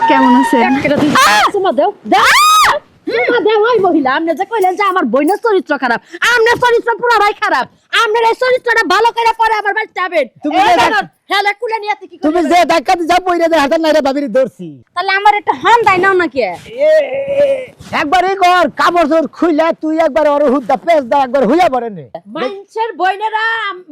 কেমন আছে? মহিলা আপনি যে কইলেন যে আমার বোনের চরিত্র খারাপ, আপনার চরিত্র পুরাই খারাপ। আপনার এই চরিত্রটা ভালো করে পরে আমার বাড়িতে যাবেন। তুমি যে ধাক্কা দিছা বইরে দে হাতে নাইরে ভাবির ধরছি। তাহলে আমার একটা হান দাই নাও নাকি? একবারই কর কাপড় চোর খুইলা তুই একবার ওর হুদ্দা পেজ দা একবার হইয়া পড়ে নে। মানুষের বোনেরা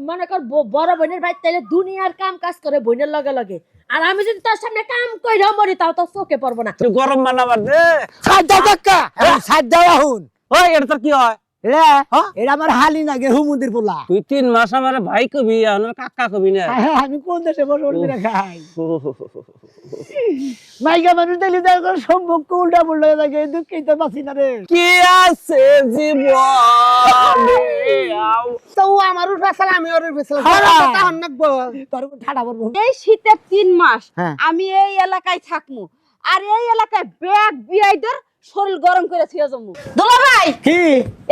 মনে কর বড় বোনের ভাই তাইলে দুনিয়ার কাম কাজ করে বোনের লগে লগে, আর আমি যদি তোর সামনে কাম কইরা মরি তাও তো চোখে পড়বো না। তুই গরম বানাবার দে সাজ্জা ধাক্কা সাজ্জা হুন। ওই এটা তোর কি হয়? এটা আমার হালি নাগে হুমুন্দির পোলা। তুই 3 মাস আমার ভাই কবি আর কাকা কবি না। আমি কোন দেশে বসে উঠবি খাই মাইকা মানুষ দিলি দেখো সম্পর্ক উল্টা পুল্টা হয়ে থাকে, দুঃখেই তো বাঁচি না রে। কি আছে জীবনে তো আমার উঠবে আমি ওর উঠবে তোর ঠাডা পড়বো। এই শীতের 3 মাস হ্যাঁ। আমি এই এলাকায় থাকমু, আর এই এলাকায় ব্যাগ বিয়াইদের শরীর গরম করে থিয়া জমু। দুলা ভাই কি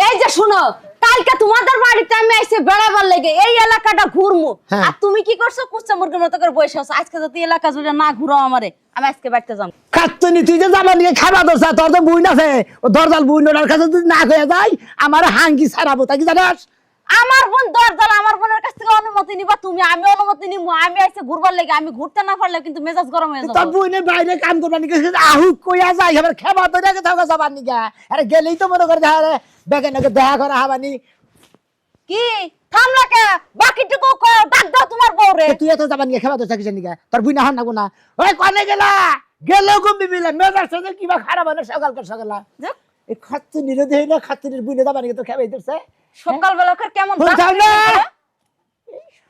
এই যে শুনো, কালকে তোমাদের বাড়িতে আমি আইছে বেড়াবার লাগে, এই এলাকাটা ঘুরমু, হ্যাঁ। আর তুমি কি করছো? কুচ্চা মুরগির মতো করে বসে আছো। আজকে যদি এলাকা জুড়ে না ঘুরাও আমারে, আমি আজকে বাড়িতে যাবো। খাচ্ছনি তুই যে যাবা নিয়ে খাবা দোসা তোর তো বুইন আছে, ও দরজাল বুইন ওনার কাছে যদি না হয়ে যায় আমার হাঙ্গি ছাড়াবো তা কি জানাস? আমার বোন দরজাল, আমার বোনের কাছ থেকে অনুমতি নিবা তুমি, আমি অনুমতি নিবো। আমি আইছে ঘুরবার লাগে, আমি ঘুরতে না পারলে কিন্তু মেজাজ গরম হয়ে তোর যাবে। বুইনে বাইরে কাম করবা নাকি আহু কইয়া যায় এবার খেবা তো রেখে থাকা যাবার নিকা। আরে গেলেই তো মনে করে দেখা বেগে নাকি দেখা করা হাবানি। কি থামলা কে? বাকিটুকু ডাক দাও তোমার বউরে। তুই এত যাবার নিয়ে খেবা তো থাকিস নিকা তোর বুইনা হান নাগো না। ওই কনে গেলা গেলেও কমবি বিলে মেজার সাথে কিবা খারাপ হয় না সকালকার সকালা। এই খাচ্ছনির দেই না খাচ্ছনির বুইনে যাবার নিকে তো খেবাই দিছে সকাল বেলা কেমন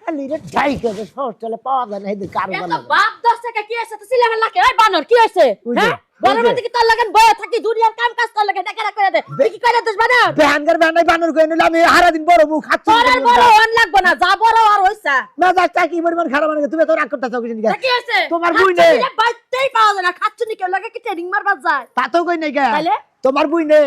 খালিরে ঢাইকে যে শহর চলে পাওয়া যায় না এই কারো এত বলা বাপ দশ টাকা কি আছে তো সিলেমের লাগে? ওই বানর কি হইছে? হ্যাঁ বানর মধ্যে কি তোর লাগেন বয়ে থাকি দুনিয়ার কাম কাজ তোর লাগে টাকা করে দে। কি করে দিস বানর? বেহানগার বেহানাই বানর কই নিলাম আমি সারা দিন বড় মুখ খাচ্ছি তোর আর বড় হন লাগবে না, যা বড় আর হইছে না যাচ্ছা কি পরিমাণ খারাপ মানে তুমি তো রাগ করতেছ কিছু নিকা কি হইছে? তোমার বুইনে বাইতেই পাওয়া যায় না, খাচ্ছনি কেউ লাগে কি ট্রেনিং মারবার যায়? তা তো কই নাই গা তাইলে? তোমার বুইনে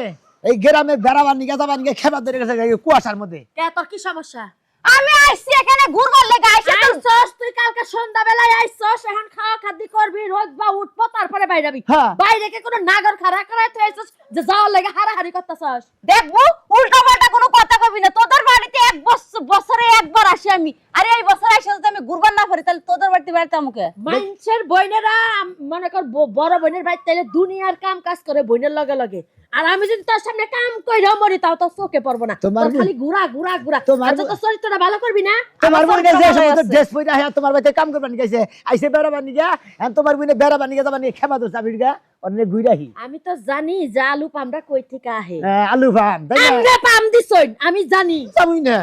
এই গ্রামে বেড়াবার নিকা যাবার নিকা খেবার ধরে গেছে কুয়াশার মধ্যে। কে তোর কি সমস্যা? আমি আইছি এখানে ঘুরবার লাগে, আইছে তো আইছস তুই কালকে সন্ধ্যা বেলায় আইছস, এখন খাওয়া খাদ্য করবি, রোজ বা উঠবো তারপরে বাইরে যাবি। হ্যাঁ। বাইরে কি কোনো নাগর খাড়া করাই তুই আইছস যে যাওয়ার লাগে হারাহারি করতেছস? দেখবো উল্টা পাল্টা কোনো কথা কবি না। তোদের বাড়িতে এক বছরে একবার আসি আমি, আরে এই বছর আইসা যদি আমি ঘুরবার না পারি তাহলে তোদের বাড়িতে আমাকে মানুষের বোনেরা মনে কর বড় বোনের ভাই তাইলে দুনিয়ার কাম কাজ করে বোনের লগে লগে, আর আমি যদি তোর সামনে কাম কইরা মরি তাও তো চোখে পড়বো না। তোমার তোর খালি ঘুরা ঘুরা ঘুরা, তোমার আচ্ছা তোর চরিত্রটা ভালো করবি না? তোমার আমার বুইনে যে চরিত্র ভালো সমস্ত আছে। ড্রেস পইরা হ্যাঁ তোমার বাড়িতে কাম করবার নিকা আইছে বেড়াবার নিকা এখন তোমার বুইনে বেড়াবার নিকা যাবার নিকা খেবা দোস আমি গা অনেক ঘুরাহি আমি তো জানি যে আলু পামরা কই থেকে আহে। আলু ফাম তাই না আমরা পাম দিছই আমি জানি। যাবই না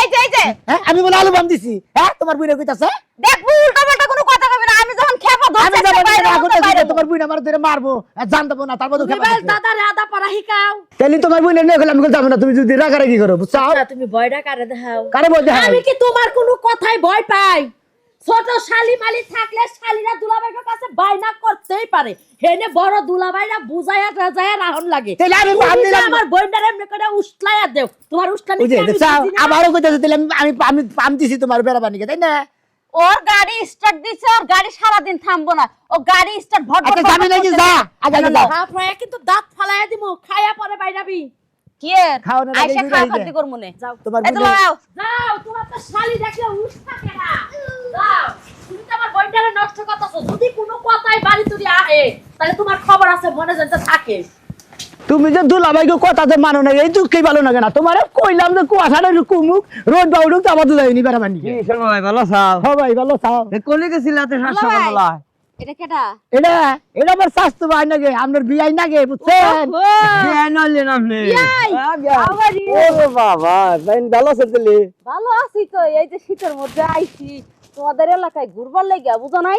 এই যে হ্যাঁ আমি বলে আলু ফাম দিছি হ্যাঁ তোমার বুইনে কইতাছে দেখবো উল্টা পাল্টা কোনো কথা কবি না। আমি যখন খেপা আমি যাবার নিকা রাগ করতেছি তোমার বুইনে আমার ধরে মারবো আর জান দেবো না তারপর তো তুমি খেবা বাল দাদারে আদা পারা শিখাও। তাইলে তোমার বুইনে নিয়ে গেলাম আমি যাবো না তুমি যদি রাগারাগি করো বুঝছাও আচ্ছা, তুমি ভয়টা কারে দেখাও? কারে বলতে আমি কি তোমার কোনো কথাই ভয় পাই? ছোট শালি মালি থাকলে শালিরা দুলাভাইয়ের কাছে বাইনা করতেই পারে, হেনে বড় দুলাভাইরা বুঝায়া রাজায়া রাহন লাগে। তাইলে আমি তুমি পাম যে দিলাম আমার বোনটারে এমনি করে উস্লাইয়া দেও, তোমার উস্কানি বুঝে কি আমি দেখছাও বুঝি না? আবারও কইতাছে তাইলে আমি আমি পাম দিছি তোমার বেড়াবার নিকা তাই না ওর গাড়ি স্টার্ট দিছে, ওর গাড়ি সারাদিন থামবো না, ও গাড়ি স্টার্ট ভট আচ্ছা যাবি নাকি যা আগে আগে যাও হাফ হয়ে কিন্তু দাঁত ফালাইয়া দিমু, খাইয়া পরে বাইরাবি। কি এর খাওয়ানোর আগে আইসা ঘুরে খাওয়া আইবে। খাদ্য কর মনে যাও তোমার এই তো বুইনে লাও যাও, তোমার তো শালি দেখলে উস থাকে না। যাও, তুমি তো আমার বোনটারে নষ্ট করতেছো। যদি কোনো কথাই বাড়ি তুই আহে তাহলে তোমার খবর আছে মনে জানতে থাকে। তুমি যে দুলাভাইকে কথা যে মানো না এই দুঃখই ভালো লাগে না তোমার কইলাম যে কুয়াশাটা কুমুক রোদ বাউডুক তো আবার যাইনি বেড়াবার নিকে কি শোনো ভাই ভালো চাও হ ভাই ভালো চাও কোনে গেছিলা তে ভালো সকাল ভাই। বেলা? এটা কেডা? এটা এটা আমার স্বাস্থ্য ভাই নাগে আপনার বিয়াই নাগে বুঝছেন বিয়ে নইলেন আপনি? আবারই ওরে বাবা ভাই ভালো আছেন তাহলে? ভালো আছি তো, এই যে শীতের মধ্যে আইছি, তোমাদের এলাকায় ঘুরবার লাগিয়া বুঝো নাই?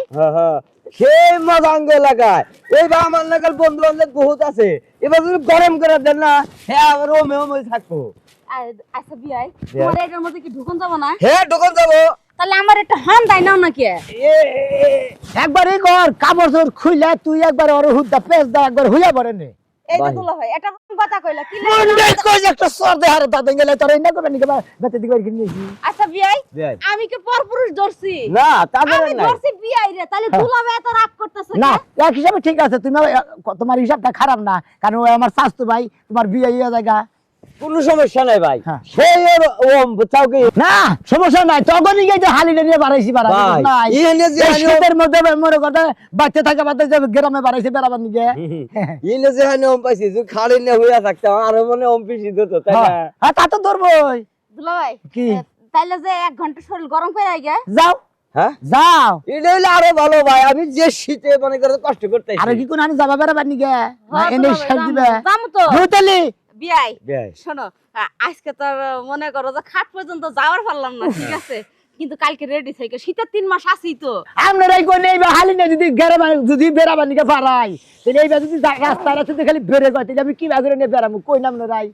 সেই মাদাঙ্গ এলাকায় এইবার আমার এলাকার বন্ধু বান্ধব বহুত আছে, এবার যদি গরম করে দেন না হ্যাঁ আবার ওমে ওমে থাকবো। আচ্ছা বিয়াই, তোমার এটার মধ্যে কি ঢুকন যাবো না? হ্যাঁ দোকান যাবো। তাহলে আমার একটা হান দাই নাও নাকি? একবারই কর কাপড় চোর খুইলা তুই একবার ওর হুদ্দা পেঁচ দা একবার হইয়া পড়ে নে। এই যে দুলা ভাই, এটা কোন কথা কইলা? কি লাগে? মুন্ডে কই যে একটা সর দেহারে দাদা গেলে তোর এই না করবে নাকি বেতে দিকে কিনেছি। আচ্ছা বিয়াই, বিয়াই। আমি কি পরপুরুষ ধরছি? না তাদের আমি নাই। ধরছি বিয়াই রে, তাহলে দুলা ভাই এত রাগ করতেছে না কেন? এক হিসাবে ঠিক আছে, তুমি তোমার হিসাবটা খারাপ না, কারণ ও আমার স্বাস্থ্য ভাই, তোমার বিয়ে হইয়া জায়গা। কোনো সমস্যা নাই ভাই। হ্যাঁ। সেই ওর ওম বুঝাও কি না সমস্যা নাই, তখনই গিয়ে যে হালিটা নিয়ে বাড়াইছি ভাই, ইহানে যে এই হানি- শীতের মধ্যে মনে কথা বাচ্চা থাকা বাদে যে গ্রামে বাড়াইছে বেড়াবার নিয়ে ইনে যে হানি ওম পাইছি তুই খাড়ি নিয়ে হইয়া থাকতাম আর মনে ওম পিছি দিত তাই না? হ্যাঁ তা তো ধরবই। দুলা ভাই, কি? তাইলে যে 1 ঘন্টা শরীর গরম করে আইগে। যাও হ্যাঁ যাও, এটা হইলে আরো ভালো ভাই, আমি যে শীতে মনে করে কষ্ট করতেছি। আর কি কোন আনি যাবা বেড়াবার নিয়ে হ্যাঁ, এনে দুলা ভাই, সার দিবে যামু তো। ভূতালি বিয়াই, বিয়াই। শোনো, আজকে তো আর মনে করো যে খাট পর্যন্ত যাওয়ার পারলাম না, ঠিক আছে, কিন্তু কালকে রেডি থেকে শীতের 3 মাস আছেই তো। আপনারাই কোন এই হালি না যদি গ্রামে যদি বেড়াবার নিয়ে পারাই তাহলে এইবার যদি রাস্তায় রাস্তায় খালি বেড়ে যায় তাহলে আমি কি করে নিয়ে বেড়াবো কই নাম রাই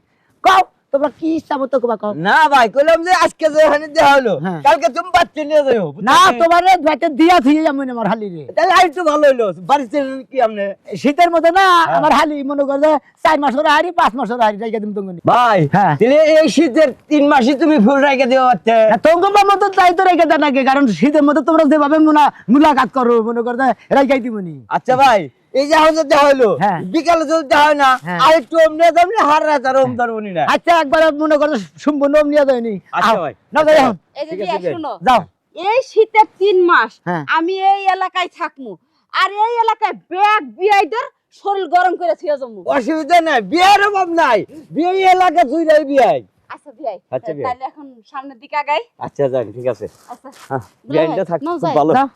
কও তোমরা কি ইচ্ছা মতো কবা কও। না ভাই কইলাম যে আজকে যে হানি দেয়া হলো হ্যাঁ। কালকে তুমি বাচ্চা নিয়ে যাও। না তোমার ভাতে দিয়া থিয়ে যাবো আমার হালি রে। তাহলে আইতো ভালো হইলো, বাড়িতে কি আমনে শীতের মধ্যে না আমার হালি মনে করে যে 4 মাসের হারি 5 মাসের হারি জায়গা দিম তুমি ভাই। হ্যাঁ। তাহলে এই শীতের 3 মাসই তুমি ফুল রেখে দিও পারতে। তোমার মতো দায়িত্ব রেখে দেন নাকি, কারণ শীতের মধ্যে তোমরা যেভাবে মুলাকাত করো মনে করে রেখাই দিবনি। আচ্ছা ভাই এই যে হাউজে দেওয়া হইলো হ্যাঁ। বিকালে যদি দেওয়া হয় না হ্যাঁ। আর একটু অমনে দামনি হার রাত আর ওম ধরবনি না। আচ্ছা একবার মনে করো সম্পূর্ণ নিয়ে যায়নি। আচ্ছা ভাই। না যাই এখন। এই যে ঠিক আছে, বিয়াই, বিয়াই। শোনো, যাও এই শীতের 3 মাস হ্যাঁ। আমি এই এলাকায় থাকমু, আর এই এলাকায় ব্যাগ বিয়াইদের শরীর গরম করে থিয়ে যাবো। অসুবিধা নাই, বিয়ের অভাব নাই, বিয়ে এলাকা তুই রাই বিয়াই। আচ্ছা বিয়াই, আচ্ছা, বিয়াই। তাহলে এখন সামনের দিকে আগাই। আচ্ছা যান ঠিক আছে। আচ্ছা হ্যাঁ, দুলা ভাই, বিয়াইটা থাক নাও খুব যাই। ভালো। যাও।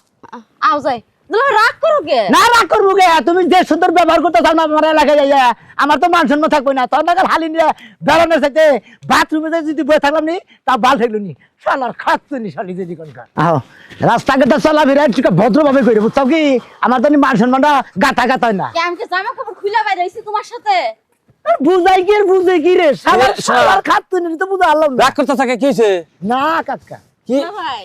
আও যাই। দুলা ভাই, রাগ করো কে? না রাগ করবো গে, তুমি যে সুন্দর ব্যবহার করতে চাও না আমার এলাকায় যাইয়া আমার তো মান সম্মান থাকবে না, তোর নাগাল হালি নিয়ে বেড়ানোর সাথে বাথরুমে যদি বয়ে থাকলাম নি তা বাল থাকলো নি শালার খাচ্ছ নি শালি যদি কোনকার। আহ রাস্তাঘাটে চলাফেরা একটু ভদ্রভাবে করে বুঝছো কি, আমার তো মান সম্মানটা গাতা গাতা হয় না। কে আমি কি জামা কাপড় খুলে বাইরে আইছি তোমার সাথে? বুঝাই কি আর বুঝে কি রে শালার শালার খাচ্ছ নি তো বুঝা আল্লাহ রাগ করতে থাকে কি হইছে? না কাকা কি দুলা ভাই,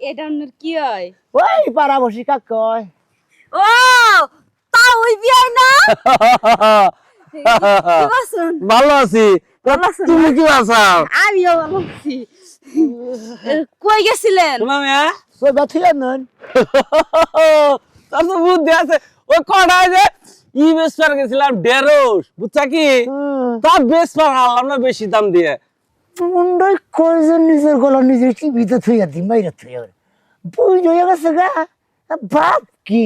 এটা আপনার কি হয়? ওই পাড়া বসি কাক কয় ও তা ওই বিয়াই না? কি বলছেন? ভালো আছি, ভালো আছেন তুমি না? কি আছো? আমিও ভালো আছি। কই গেছিলেন? তোমার মেয়ে সই বাথিয়া নন তার তো বুদ্ধি আছে। ওই কড়াই যে ই বেসপার গেছিলাম ঢেঁড়স বুঝছা কি, তা বেসপার আনলাম না বেশি দাম দিয়ে। মুন্ডই কয়জন নিজের গলা নিজের টিভিতে থইয়া দি মাইরা থইয়া বই হয়ে গেছে গা বাপ কি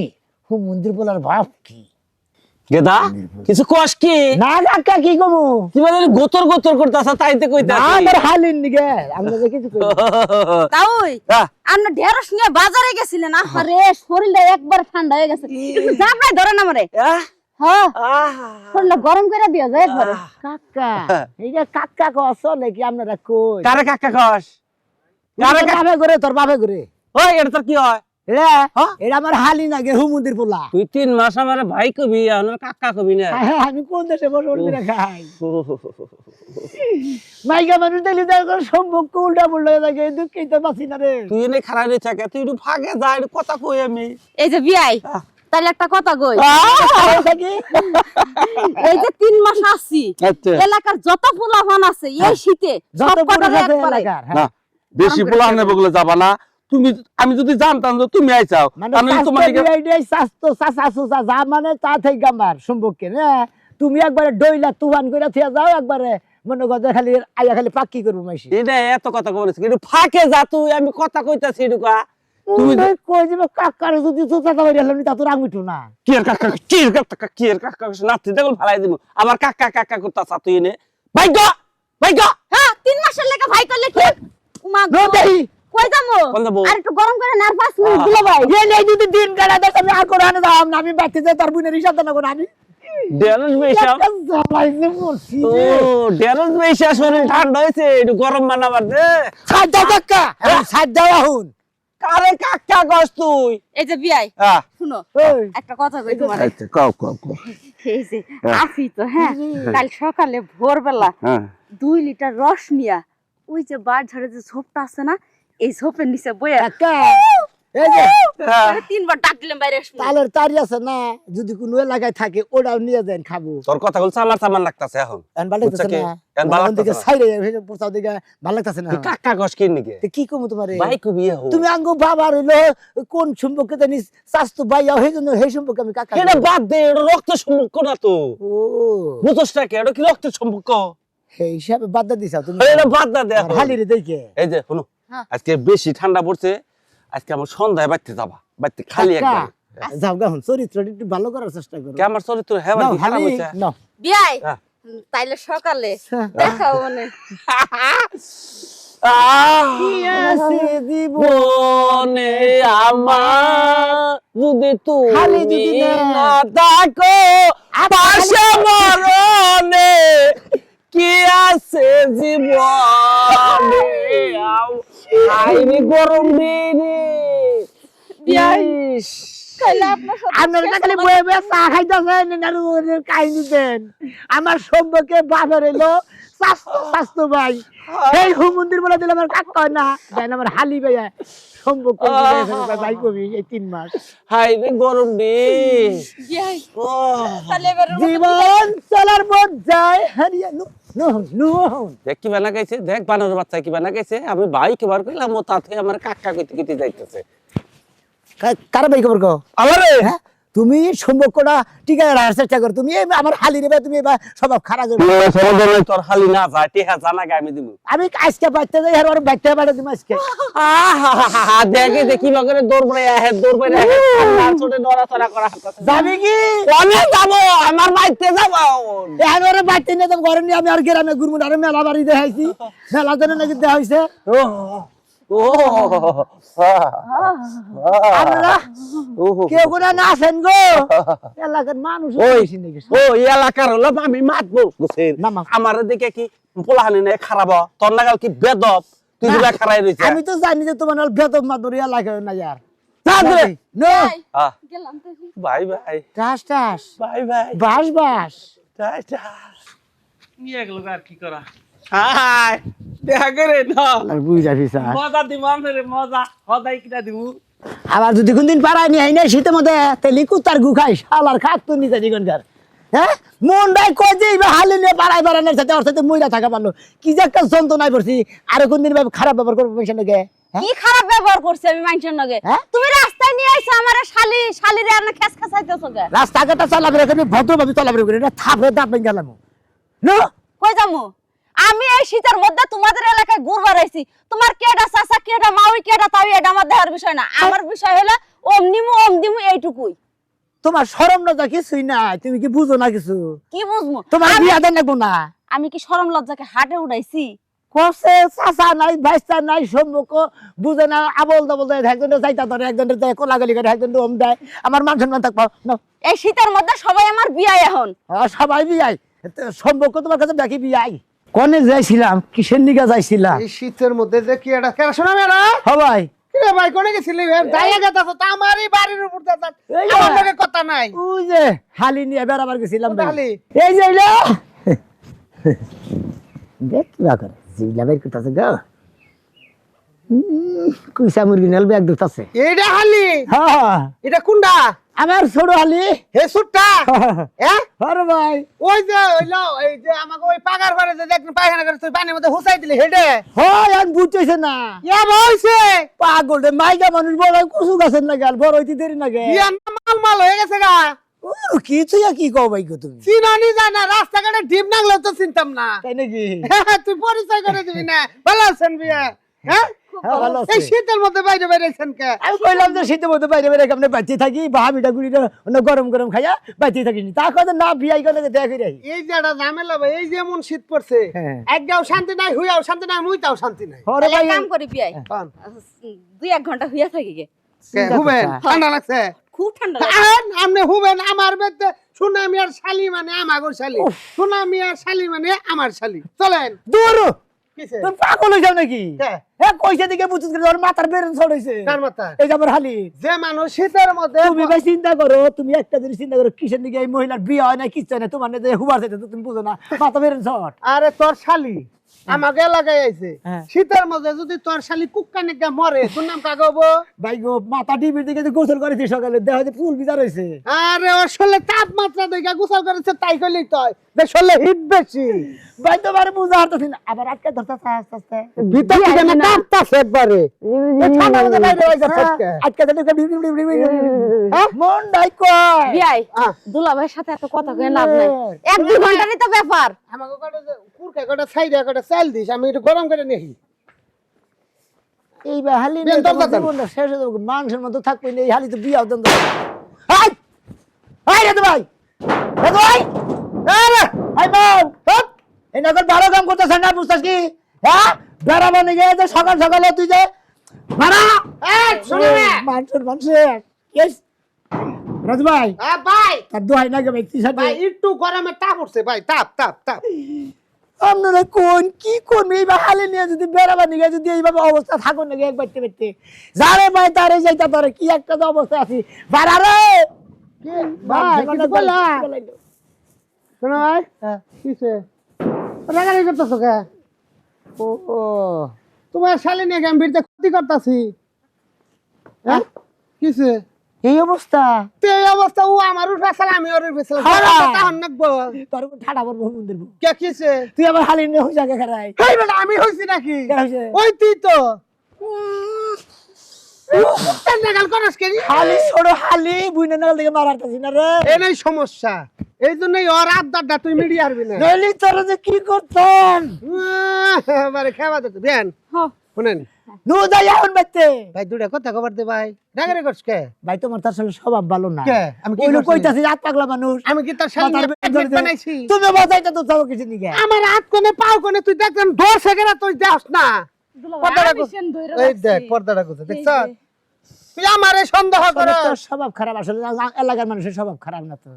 হু মন্দির বলার বাপ কি গেদা কিছু কস কি না কাকা কি কমু কি মানে গোতর গোতর করতেছ তাইতে না কইতাছি। আমার হালিন নিগে আমরা যে কিছু কই তাই হ্যাঁ, আপনি ঢেঁড়স নিয়ে বাজারে গেছিলেন? আরে শরীরটা একবার ঠান্ডা হয়ে গেছে। জাপড়াই ধরেন আমারে। হ্যাঁ, শরীরটা গরম করে দিয়া যায় একবারে। কাকা এই যে কাকা কস নাকি আপনারা কই কারে কাকা কস? কারে কাবে করে তোর বাপে করে ওই এটা তোর কি হয়? এরা এটা আমার হালি নাগে হু মন্দির পোলা তুই 3 মাস আমার ভাই কবি আর কাকা কবি না। আমি কোন দেশে বসে উল্টে খাই মাইকা মানুষ দেখলি তার সম্ভব উল্টা পুল্টা হয়ে থাকে দুঃখিত বাঁচি না রে তুই এনে খারাপ রে থাকে, তুই একটু ফাঁকে যা, একটু কথা কই আমি। এই যে বিয়াই, তাহলে একটা কথা কই। থাকি এই যে 3 মাস আছি, আচ্ছা এলাকার যত পোলাপান আছে এই শীতে যত সব পুরুষ কটারে আছে একবারে। এলাকার না বেশি পোলা আনবে বলে যাবা না তুমি। আমি যদি জানতাম যে তুমি আইছাও মানে আমি তোমার লিগে স্বাস্থ্য চাচা চুচা যা মানে তা থেকে আমার সম্পর্কে না তুমি একবারে ডইলা তুফান করে থিয়া যাও একবারে মনে করতে খালি আইয়া খালি পাক্কি করবো মাইসি এটা এত কথা কইছিস কিন্তু ফাঁকে যা তুই, আমি কথা কইতাছি এটুকা। তুমি তুমি কই যাবে কাকার যদি চুচা তা হইরা হলাম তা তোর আঙুঠু না কি এর কাকা কি এর কাকা কি এর কাকা নাতি দেখল ফালাই দিব আবার কাকা কাকা করতাছ তুই এনে ভাই গো হ্যাঁ, 3 মাসের লেগে ভাই করলে কি? উমা গো, নো দেই কই যামু? কোন যাবো? আর একটু গরম করে না, আর 5 মিনিট দিলে ভাই। এ নেই যদি দিন কাটা দেখ আমি আর কোরআনে যাম না আমি বাড়তে যাই তার বুনের হিসাব না কোন আমি ডেরস বেশাম। জ্বালাইছে মরছি ও ডেরস বেশা শরীর ঠান্ডা হইছে একটু গরম বানাবার দে। সাজ্জা কাকা সাজ্জা হুন কারে কাকা কস তুই? এই যে বিয়াই হ্যাঁ শুনো ওই একটা কথা কই তোমার আচ্ছা কও কও কও। এই যে আসি তো হ্যাঁ কাল সকালে ভোরবেলা হ্যাঁ 2 লিটার রস নিয়া ওই যে বাড় ঝাড়ে যে ঝোপটা আছে না এই ঝোপের নিচে বইয়া কাকা এই যে আরে 3 বার ডাক দিলাম বাইরে আসো তালের তারি আছে না যদি কোনো এলাকায় থাকে ওটাও নিয়ে যান খাবো তোর কথা বলছ আমার সামান লাগতাছে এখন। এন ভালো লাগতেছে বুঝছো কি? না এন ভালো বাগান থেকে লাগতাছে না। সাইরে পোছাও দিকে ভালো লাগতেছে না তুই কাকা কস কি নিকে? তো কি কমু তোমারে ভাই কবি হো। তুমি আঙ্গো বাবা রইলো কোন সম্পর্কে জানি স্বাস্থ্য ভাইয়া সেই জন্য সেই সম্পর্কে আমি কাকা এটা বাদ দে, এটা রক্ত সম্পর্ক না তো। ও বুঝছ না কি? এটা কি রক্ত সম্পর্ক? সেই হিসাবে বাদ দিছা তুমি এটা বাদ না দে এখন। হালি রে দেখে এই যে শুনো হ্যাঁ। আজকে বেশি ঠান্ডা পড়ছে, আজকে আমার সন্ধ্যায় বাইতে যাবা, বাইতে খালি কাকা, একবার। যাও গা হন চরিত্রটা একটু ভালো করার চেষ্টা করো কে আমার চরিত্র হেবা নাও, কি খারাপ হালি, হইছে? নাও। বিয়াই হ্যাঁ। তাইলে সকালে হ্যাঁ। দেখাও মানে আছে দিব বনে আমার যদি খালি যদি তুমি না- না থাকো পাশে মরণে কি আছে জীবনে আইনি গরম দিনে ইস, তাইলে আপনার সাথে আপনার খালি বয়ে বয়ে চা খাইতেছেন আর কাহিনী দেন আমার সম্পর্কে বাবা রইলো স্বাস্থ্য ভাই এই হুমন্দির বলে দিলে আমার কাক কয় না দেন আমার হালি ভাইয়া সম্পর্ক ভাই কবি এই 3 মাস আইনি গরম দিন বিয়াই ও তাহলে এবার জীবন চলার পথ যায় হারিয়া নো দেখ কি বানা গাইছে, দেখ বানর বাচ্চা কি বানা গাইছে। আমি ভাই কেবার কইলাম ও তাতে আমার কাকা কইতে কইতে যাইতেছে। কার ভাই খবর কও আমারে হ্যাঁ তুমি সম্পর্কটা টিকে রাখার চেষ্টা করো তুমি আমার হালি রে তুমি এবার স্বভাব খারাপ করবে তোর খালি না যায় টেহা জানা গে আমি দিব। আমি আজকে বাচ্চা যাই আর বাচ্চা বাড়া তুমি আজকে দেখে দেখি বাগরে দৌড় পড়ে আহে দৌড় পড়ে আহে ঠান্ডা চোটে নড়াচড়া করা হচ্ছে। যাবি কি অনেক যাবো আমার বাইতে যাবো। এবারে বাচ্চা নিয়ে তো ঘরে নিয়ে আমি আর গ্রামে ঘুরবো আর মেলা বাড়ি দেখাইছি মেলা জন্য নাকি দেওয়া হয়েছে আপনারা কেউ কোনো না আসেন গো এলাকার মানুষ বেশি নাকি ও এই এলাকার হলো আমি মাতবো গোসেন না, মাত। আমার দিকে কি পোলাহানি নাই খারাপ তোর নাগাল কি বেদব তুই দিবা খারাই রইছে। আমি তো জানি যে তোমার বেতন মাতুরি এলাকায় না ইয়ার বিয়াই আহ, গেলাম তো ভাই ভাই টাস টাস ভাই ভাই বাস বাস যাই যা নিয়ে গেল আর কি করা। হাই দেখা করে না আর বুঝা ফিসা মজা দিব আমারে মজা হদাই কিটা দিব। আবার যদি কোনদিন পাড়ায় নিয়ে আইনা শীতের মধ্যে তেলি কুতার গু খাই শালার খাত তো নিজে জীবনকার হ্যাঁ মন ভাই কই যে এইবার হালি নিয়ে পাড়ায় পাড়ানোর সাথে ওর সাথে মহিলা থাকা পারলো কি যে একটা যন্ত্রণায় পড়ছি আর কোনদিন ভাই খারাপ ব্যবহার করবো পেছন নাকি কি খারাপ ব্যবহার করছে আমি মানুষের লগে হ্যাঁ? তুমি রাস্তায় নিয়ে আইছো আমারে শালিরে আর না খেস খেসাইতেছো কে রাস্তাঘাটে চলাফেরা করি ভদ্রভাবে চলাফেরা করি না থাপড়ে দাঁত ভেঙে গেলাম না কই যামু আমি এই শীতের মধ্যে তোমাদের এলাকায় ঘুরবার আইছি তোমার কেডা চাচা কেডা মাউই কেডা তাই এটা আমার দেখার বিষয় না আমার বিষয় হলো ওম দিমু এইটুকুই তোমার শরম লজ্জা কিছুই নাই তুমি কি বুঝো না কিছু কি বুঝমু তোমার বিয়া দেন লাগবো না আমি কি শরম লজ্জাকে হাটে উড়াইছি কসে চাচা নাই ভাইস্তা নাই সম্মুখ বুঝে না আবল দাবল দেয় একজনের যাইতা ধরে একজনের দেয় কোলাগালি করে একজনের ওম দেয় আমার মান সম্মান থাকবো না এই শীতের মধ্যে সবাই আমার বিয়ে এখন সবাই বিয়াই সম্পর্ক তোমার কাছে দেখি বিয়াই কনে যাইছিলাম কিসের নিগা যাইছিলাম এই শীতের মধ্যে যে কি এটা কেন শোনা মেরা সবাই কি রে ভাই কোনে গেছিলি দাইয়া গেতাছ তো আমারই বাড়ির উপর দাদা এই যে। আমার লগে কথা নাই ওই যে হালি নিয়ে বেড়াবার গেছিলাম কোনটা হালি? এই যে এলো। দেখ কি বা করে জিলা বের করতেছে গো কুইসা মুরগি নেল ব্যাগ ঢুকতেছে এইটা হালি হ্যাঁ এটা কোনটা আমার ছোট হালি হে সুটটা হ্যাঁ আরে ভাই ওই যে ওইলো এই যে আমাকে ওই পাগার ঘরে যে দেখুন পায়খানা করে তুই পানির মধ্যে হুসাই দিলি হেডে হয় আর বুঝতেছে না ইয়া হইছে পাগল রে মাইকা মানুষ বড় কুসু গাছের না গাল বড় হইতে দেরি না গে ইয়া মাল মাল হয়ে গেছে গা ও কিছু কি কও ভাই গো তুমি চিনানি জানা রাস্তাঘাটে ডিম নাগলেও তো চিনতাম না তাই নাকি তুই পরিচয় করে দিবি না ভালো আছেন বিয়া হ্যাঁ হ্যাঁ, ভালো এই আছি। শীতের মধ্যে বাইরে বাইরেছেন কে আমি কইলাম যে শীতের মধ্যে বাইরে বাইরে কেমনে বাঁচিয়ে থাকি ভাবিটা গুড়ি গরম গরম খাইয়া বাঁচিয়ে থাকিনি তা কথা না বিয়াই করে দেখা করে আই। এই যে একটা ঝামেলা ভাই এই যে এমন শীত পড়ছে হ্যাঁ। একগাও শান্তি নাই হুইয়াও শান্তি নাই মুইতাও শান্তি নাই হরে তাহলে ভাই এক কাম করি বিয়াই পান 2-1 ঘন্টা হইয়া থাকি গে হুবেন ঠান্ডা লাগছে খুব ঠান্ডা লাগে। আপনি হুবেন আমার বেতে সুনামি আর শালি মানে আমাগর শালি সুনামি আর শালি মানে আমার শালি চলেন দূর কিসে? তুমি পাগল হয়ে যাও নাকি কে? কইছে দিকে বুঝছিস তোর মাথার বেরেন ছড়াইছে কার মাথা? এই যে আমার হালি যে মানুষ শীতের মধ্যে তুমি ভাই চিন্তা করো তুমি একটা জিনিস চিন্তা করো কিসের দিকে এই মহিলার বিয়ে হয় না কিচ্ছু হয় না তোমার না যে হুবার চাইতে তুমি বুঝো না মাথা বেরেন ছট আরে তোর শালি আমাকে এলাকায় আইছে হ্যাঁ। শীতের মধ্যে যদি তোর শালি কুক্কা নেগা মরে তোর নাম কাকে হবো? ভাই গো মাথা টিভির দিকে যে গোসল করেছি সকালে দেখা যায় ফুল বিচার হয়েছে আরে ওর শরীরে তাপমাত্রা দেখা গোসল করেছে তাই কইলেই তো হয়। যে শরীরে হিট বেশি ভাই তোমার বুঝা হারতেছি না আবার আটকে ধরতে আস্তে আস্তে ভিতর থেকে না কাঁপতাছে একবারে এই ঠান্ডা মধ্যে বাইরে হয়ে যাচ্ছে আজকে। আটকে ধরতে মন ডাই কয় বিয়াই আহ। দুলাভাইয়ের সাথে এত কথা কয়ে লাভ নাই 1-2 ঘন্টারই তো ব্যাপার আমাকে কটা যে কুরকা কটা সাইডে কটা চাল দিস আমি একটু গরম করে নিই। এই বা হালি বেন দরকার নেই। জীবনটা শেষ হয়ে যাবে মানুষের মতো থাকবে না এই হালি তো বিয়ে হতেন হাই হাই রে ভাই রে ভাই আরে হাই বাউ হপ এই নগর ভালো কাম করতেছ না বুঝছস কি হ্যাঁ বেড়াবো নিয়ে যে সকাল সকালে তুই যে মারা এই শুনে না মানুষের কেস রাজু ভাই ভাই তার দোহাই না গে ভাই তুই সাথে ভাই একটু গরমে তাপ উঠছে ভাই তাপ তাপ তাপ আপনারা কোন কি করবে এই হালে নিয়ে যদি বেড়াবার নিয়ে যদি এইভাবে অবস্থা থাকুন নাকি এক বাড়তে বাড়তে যারে ভাই তারে যাইতা তোরে কি একটা তো অবস্থা আছি বাড়ারে ভাই কিছু বললা শোনো ভাই কিসে রাগারাগি করতেছো কে? ও ও তোমার শালি নিয়ে আমি বিরতে ক্ষতি করতেছি হ্যাঁ কিসে? এই অবস্থা তো এই অবস্থা ও আমার উঠে আসলে আমি ওর উঠে হারা। তখন নাকবো তোর উপর ঠাডা পড়বো মন্দির কে কিসে? তুই আবার হালি নিয়ে হয়ে জায়গা খারাই এই বেটা আমি হইছি নাকি? কেন হইছে? ওই তুই তো নাগাল করস কে? হালি ছোট হালি বুইনা নাগাল থেকে মারারতাছি না রে এই সমস্যা এই জন্যই ওর আবদারটা তুই মিডিয়া হারবি না নইলি তোর যে কি করতেন মানে খাওয়া দিতে বেন হ্যাঁ শুনেন নু যাই এখন বাইতে ভাই দুটা কথা খবর দে ভাই ডাগারে করস কে? ভাই তোমার তার সঙ্গে স্বভাব ভালো না কে? আমি কি ওই লোক করছি? কইতাছি রাত পাগলা মানুষ আমি কি তোর শালি মাথার বের ধরে দে। বানাইছি? তুমি বাজাইতে তো চাও কিছু নিকে আমার হাত কোনে পাও কোনে তুই দেখলাম 10 সেকেন্ড তুই যাস না পর্দাটা আমি কো- সেন ধইরা এই দেখ রাখছি। পর্দাটা কোথায় দেখছ এই যে। তুই আমারে সন্দেহ কর তোর স্বভাব খারাপ আসলে এলাকার মানুষের স্বভাব খারাপ না তো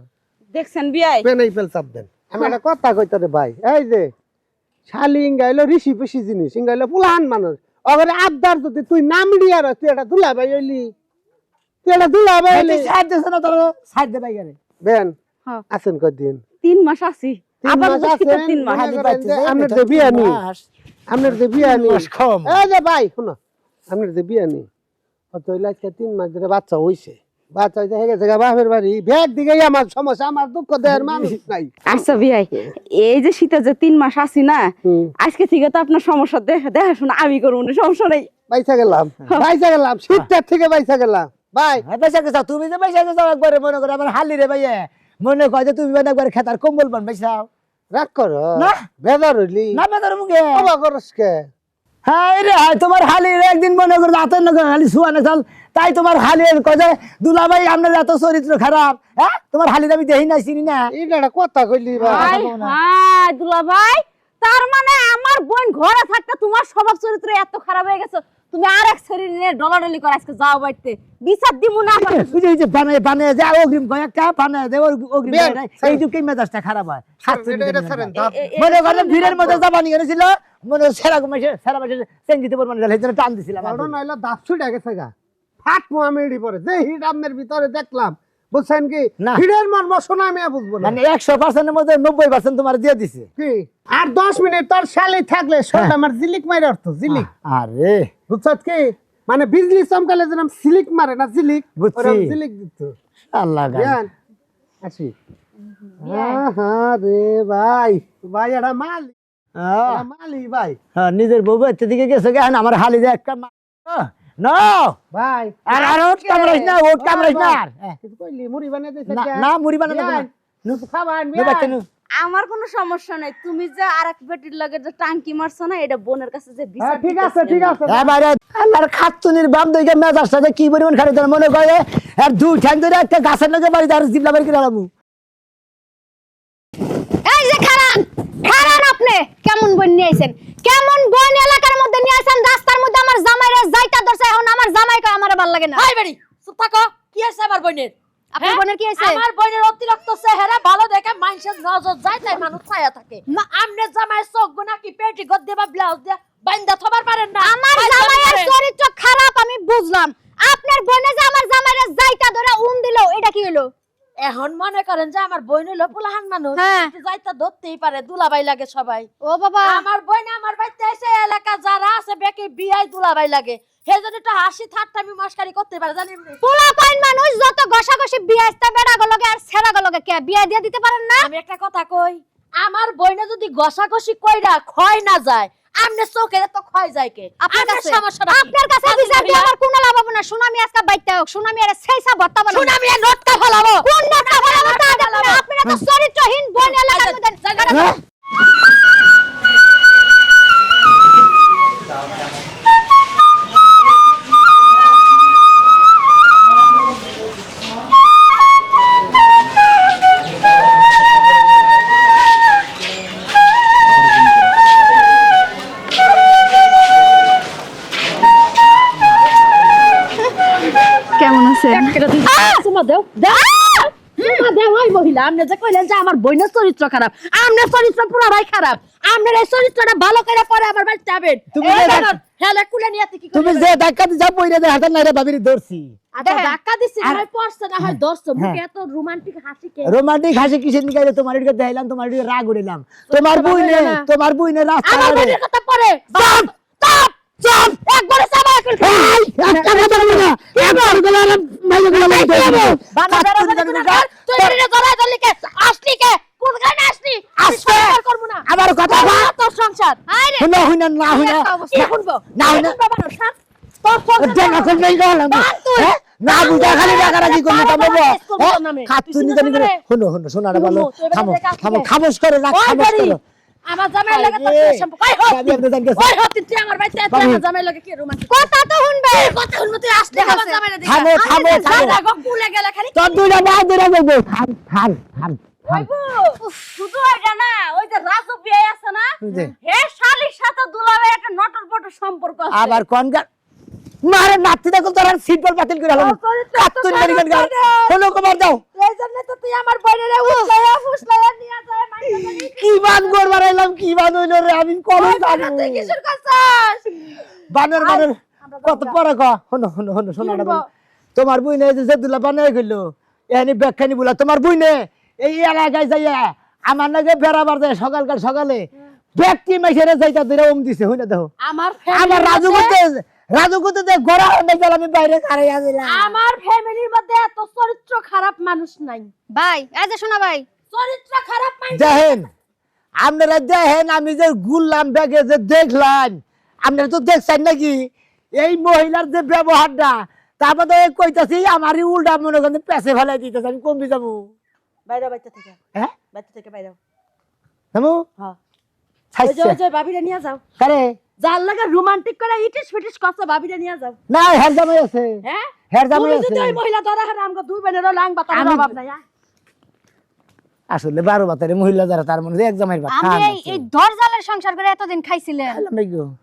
দেখছেন বিয়াই পেনাই ফেল চাপ দেন আমি একটা কথা কইতে রে ভাই এই যে শালি ইঙ্গাইলো ঋষি পিসি জিনিস ইঙ্গাইলো পুলান মানুষ অগরে আবদার যদি তুই নাম লিয়ার তুই এটা দুলা ভাই হইলি তুই এটা দুলা ভাই হইলি সাইড দেছ না তোর সাইড দে বাইগারে বেন হ্যাঁ আছেন কদিন 3 মাস আছি আবার মাস বসিতে আছেন, 3 মাস মনে করেন যে আপনার যে বিয়া নি আপনার যে বিয়া নি মাস কম। এই যে ভাই শুনো আপনার যে বিয়া নি অত আজকে 3 মাস ধরে বাচ্চা হইছে বাচ্চা হইছে হেগে জায়গা বাপের বাড়ি ব্যাগ দিকেই আমার সমস্যা আমার দুঃখ দেওয়ার মানুষ নাই আচ্ছা বিয়াই এই যে শীতে যে 3 মাস আছি না হুম। আজকে থেকে তো আপনার সমস্যা দেখা শোনা আমি করব না সমস্যা নেই বাইসা গেলাম শীতটার থেকে বাইসা গেলাম ভাই পয়সা গেছাও তুমি যে পয়সা গেছাও একবারে মনে করে আমার হালি রে ভাইয়া মনে কয় যে তুমি মানে একবার খেতার কম্বল বান পয়সাও রাগ করো না। বেজার হইলি না বেদার মুখে বাবা করস কে হ্যাঁ রে হাই তোমার হালি রে একদিন মনে করে রাতের নগে হালি শুয়া না চাল তাই তোমার হালি কয় যে দুলাভাই আপনার এত চরিত্র খারাপ হ্যাঁ তোমার হালি আমি দেখি না চিনি না এইটা একটা কথা কইলি ভাই হাই হাই দুলাভাই তার মানে আমার বোন ঘরে থাকতে তোমার স্বভাব চরিত্র এত খারাপ হয়ে গেছে তুমি আরেক শরীর নিয়ে ডলাডলি করে আজকে যাও বাইতে বিচার দিমু না আমার ওই যে বানায় যা অগ্রিম কয়েকটা বানায় দে অগ্রিম বেন, এই যুগে মেজাজটা খারাপ হয় এটা ছাড়েন ধাপ। মনে করে ভিড়ের মধ্যে যা বানিয়ে এনেছিল মনে সেরা কমাইছে সেরা মাসে চেঞ্জিতে পর মানে সেই জন্য টান দিছিলাম বড় নইলো দাঁত ছুটে গেছে গা ফাটমু আমি এড়ি পরে যে হিট আপনার ভিতরে দেখলাম বুঝছেন কি না। হিটের মর্ম শোনা আমি বুঝবো না মানে 100% এর মধ্যে 90% তোমার দিয়ে দিছে কি আর 10 মিনিট তোর শালি থাকলে শোন আমার জিলিক মাইরে অর্থ জিলিক আরে বুঝছত কি মানে বিজলি চমকালে যেরকম সিলিক মারে না জিলিক বুঝছি। ওরকম জিলিক দিত আল্লাহ গান জান আসি হ্যাঁ রে ভাই ভাই এটা মালি এটা মালি ভাই হ্যাঁ নিজের বউ বাচ্চা দিকে গেছে কেন আমার হালি যে একটা নো ভাই আর আর ওট কামড়াইস না ওট কামড়াইস না আর। কিছু কইলি মুড়ি বানিয়ে দিছে না না মুড়ি বানানো যাবে না খাবার নো বাচ্চা নো আমার কোনো সমস্যা নাই তুমি যে আরেক বেটির লগে যে টাঙ্কি মারছো না এটা বোনের কাছে যে বিচার হ্যাঁ ঠিক আছে ঠিক আছে এবারে আল্লাহর খাতুনির বাপ দইকে মেজাজটা যে কি পরিমাণ খারাপ তার মনে করে আর দুই ঠ্যাং ধরে একটা গাছের লগে বাড়ি আর জিবলা বাড়ি করে আলামু এই যে খারান খারান আপনি কেমন বই নিয়ে আইছেন কেমন বই এলাকার মধ্যে নিয়ে আইছেন রাস্তার মধ্যে আমার জামাইরে যাইতা ধরছে এখন আমার জামাই কয় আমার ভালো লাগে না হাই বেড়ি চুপ থাকো কি আছে আমার বোনের আপনার বোনের কি হয়েছে? আমার বোনের অতিরিক্ত চেহারা ভালো দেখে মানুষের নজর যায় তাই মানুষ ছায়া থাকে। আমনে জামাই চোখ গুনা কি পেটি গদ দেবা ব্লাউজ দিয়ে বাইন্দা থবার পারেন না? আমার বাইন্দা জামাইয়ের পারেন। চরিত্র খারাপ আমি বুঝলাম। আপনার বোনে যে আমার জামাইরে যাইতা ধরে দিল, এটা কি হলো? এখন মনে করেন যে আমার বোন হলো পোলাহান মানুষ, হ্যাঁ। একটু যাইতা ধরতেই পারে, দুলাভাই লাগে সবাই। ও বাবা, আমার বোন আমার বাড়িতে এসে এলাকা যারা আছে বেকে বিয়াই দুলাভাই লাগে, সেজন্য একটু হাসি ঠাট্টা আমি মস্কারি করতে পারে জানেন। পোলা পাইন মানুষ যত ঘষাঘষি বিয়াইতা বেড়া গলগে আর ছেড়া গলগে কে বিয়া দিয়ে দিতে পারেন না? আমি একটা কথা কই, আমার বইনে যদি ঘষাঘষি কইরা ক্ষয় না যায়, আমনে চোখে তো ক্ষয় যায় কে? আপনার আমনে কাছে সমস্যাটা কি? আপনার কাছে কাজী বিচার দিয়ে ভাইয়া? আমার কোনো লাভ হবে না। সুনামি আজকে বাইতে হোক, সুনামি আরে সেইসা ভর্তা বানাবো। সুনামি আর নটকা ফলাবো। কোন নাটক বানাবো তা দেখো না। আপনারা তো চরিত্রহীন বোন এলাকার মধ্যে। হ্যাঁ? কেমন আছেন? চুমা দেও, দেও, চুমা দেও। ওই মহিলা, আপনি যে কইলেন যে আমার বোনের চরিত্র খারাপ, আপনার চরিত্র পুরো ভাই খারাপ। আপনার এই চরিত্রটা ভালো করে পরে আমার বাড়িতে যাবেন। তুমি এই যে দেখুন, হেলে কুলে নিয়ে কি তুমি করবে? যে ধাক্কা দিছা বইরে দে হাতে নাইরে ভাবির ধরছি। আচ্ছা, দেখেন। ধাক্কা দিছি না হয় পড়ছে না হয় ধরছে, মুখে হ্যাঁ। এত রোমান্টিক হাসি কে? রোমান্টিক হাসি কিসের নিকাইলে তোমার দিকে দেখাইলাম, তোমার দিকে রাগ উড়িলাম। তোমার তোমার বইনে না। তোমার বইনে রাস্তা আমার করে। বোনের কথা পরে চাপ চাপ চাপ একবারে চাবা করে এই একটা কথা বলবো না, একবার গলা আর মাইলে গলা বলতে হবে। বানা বেরো কাজ মানে করি না, তুই রে ধরা ধরলি কে? আসলি কে? কোন গানে আসলি? আমি আসছে। সংসার করব না। আবার কথা করবো বল। না তোর সংসার। আরে শুনো হইনা না হইনা কি শুনবো? না হইনা বাবা না শান্ত। তোর সংসার দেখা করবো। নেই গেলাম হ্যাঁ? না বুঝা খালি টাকা কি করলি তা বলবো তোর নামে। খাচ্ছু তুই নি শুনে জানি শুনে। শুনো শুনো শোনা না বলো শুনো, তুই এবার থামো দেখে আসবি। থামো খামোশ করো না ওই খামোশ বাড়ি, করো আমার জামাই লাগে তোর আরে, সম্পর্ক। ওই হত। ভাবি আপনি জান গেছে। ওই হত, তুই আমার বাড়িতে এত বাবু। আমার জামাই লাগে কি রোমান্টিক? কথা তো শুনবে। কথা শুনবো, তুই আসলি দেখা আমার আছে। জামাইরে দেখা। থামো, থামো, আমি থামো। জানা গো কুলে গেলে খালি তোর দুইটা মা দুইটা বলবো থাম থাম থাম থাম। শুধু এটা না, ওই যে রাজু বিয়ে আছে না, জি। হে শালির সাথে দুলাভাই একটা নটর পটর সম্পর্ক আছে। আবার কোনকার মারে নাতি দেখো তোর আর সিট বল বাতিল করে হলো কাতুন গাড়ি গাড়ি হলো কবার দাও এই জন্য তো তুই আমার বোনেরে উছলাইয়া ফুসলাইয়া নিয়ে যায় মাইন্ডা জানি। কি বান গোর মারাইলাম কি বান হইলো রে আমি কবে জানি তুই কিসের কাছাস? বানর বানর কত পরে ক হনো হনো হনো শোনাটা বল তোমার বুই নে যে দুলা বানাই গেলো এনি ব্যাখ্যানি বলা তোমার বুই নে এই এলাকায় যাইয়া আমার নাকি বেড়াবার যায় সকালকার সকালে ব্যক্তি মাইসেরে যাইতা ধরে ওম দিছে হইনা দেখো আমার আমার রাজু করতে দে গড়া হয়ে গেল আমি বাইরে খারাই আসিলাম আমার ফ্যামিলির মধ্যে এত চরিত্র খারাপ মানুষ নাই। ভাই এই যে শোনা ভাই, চরিত্র খারাপ মানুষ দেখেন আপনারা দেখেন আমি যে গুললাম ব্যাগে যে দেখলাম আপনারা তো দেখছেন নাকি এই মহিলার যে ব্যবহারটা তারপরে কইতাছি আমারই উল্টা মনে করেন পেছে ফেলাই দিতেছে আমি কমবি যাবো বাইরে বাইতে থেকে, হ্যাঁ বাইতে থেকে বাইরে। যাবো হ্যাঁ, ওই যে ওই যে ভাবিরে নিয়ে যাও, কারে যার লাগা রোমান্টিক করে ইটিস ফিটিস করছে ভাবিরে নিয়ে যাও। না হের জামাই আছে হ্যাঁ, হের জামাই তুমি আছে যদি ওই মহিলা ধরা হারে আমগো দুই বোনেরও লাংবা তার আমি- অভাব নাই। আসলে 12 বাতারে মহিলা যারা তার মনে এক জামাইয়ের ভাত আমি এই দরজালের সংসার করে এতদিন খাইছিলেন, খান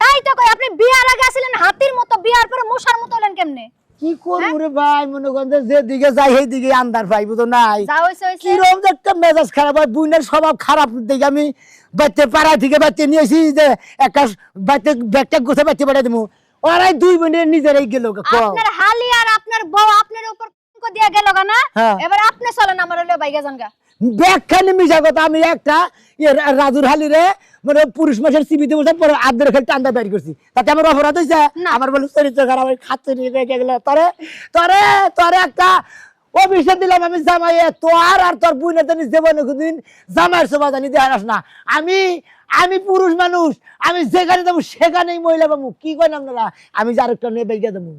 তাই তো কই আপনি বিয়ার আগে আসলেন হাতির মতো, বিয়ার পরে মশার মতো হলেন কেমনে? কি করবো রে ভাই মনে করেন যে দিকে যাই সেই দিকে আন্দার পাইবো তো নাই যা হইছে হইছে। কিরকম যে একটা মেজাজ খারাপ হয় বুইনের স্বভাব খারাপ দেখে আমি বাচ্চা পাড়া থেকে বাচ্চা নিয়েছি যে একটা বাচ্চা ব্যাগটা গোছে বাচ্চা পাঠিয়ে দেবো ওরাই দুই বোনের নিজেরাই গেল আপনার হালি আর আপনার বউ আপনার উপর কলঙ্ক দিয়া গেল গা না, হ্যাঁ। এবার আপনি চলেন আমার হলো বাইগা জানগা। ব্যাগখানে মিশা কথা আমি একটা রাজুর হালি রে মানে পুরুষ মাসের সিবিতে বসে পরে আদ্রের খেলে টান্দা বের করছি তাতে আমার অপরাধ হয়েছে না। আমার বলে চরিত্র খারাপ খাচ্ছে গেলো তরে তরে তরে একটা অভিষেক দিলাম আমি জামাই তোর আর তোর বুনে জানি জীবনে কোনদিন জামাইয়ের সভা জানি দেখাস না আমি আমি পুরুষ মানুষ আমি যেখানে যাবো সেখানেই মহিলা পাবো কি করেন আপনারা আমি যে আরেকটা নিয়ে বেরিয়ে দেবো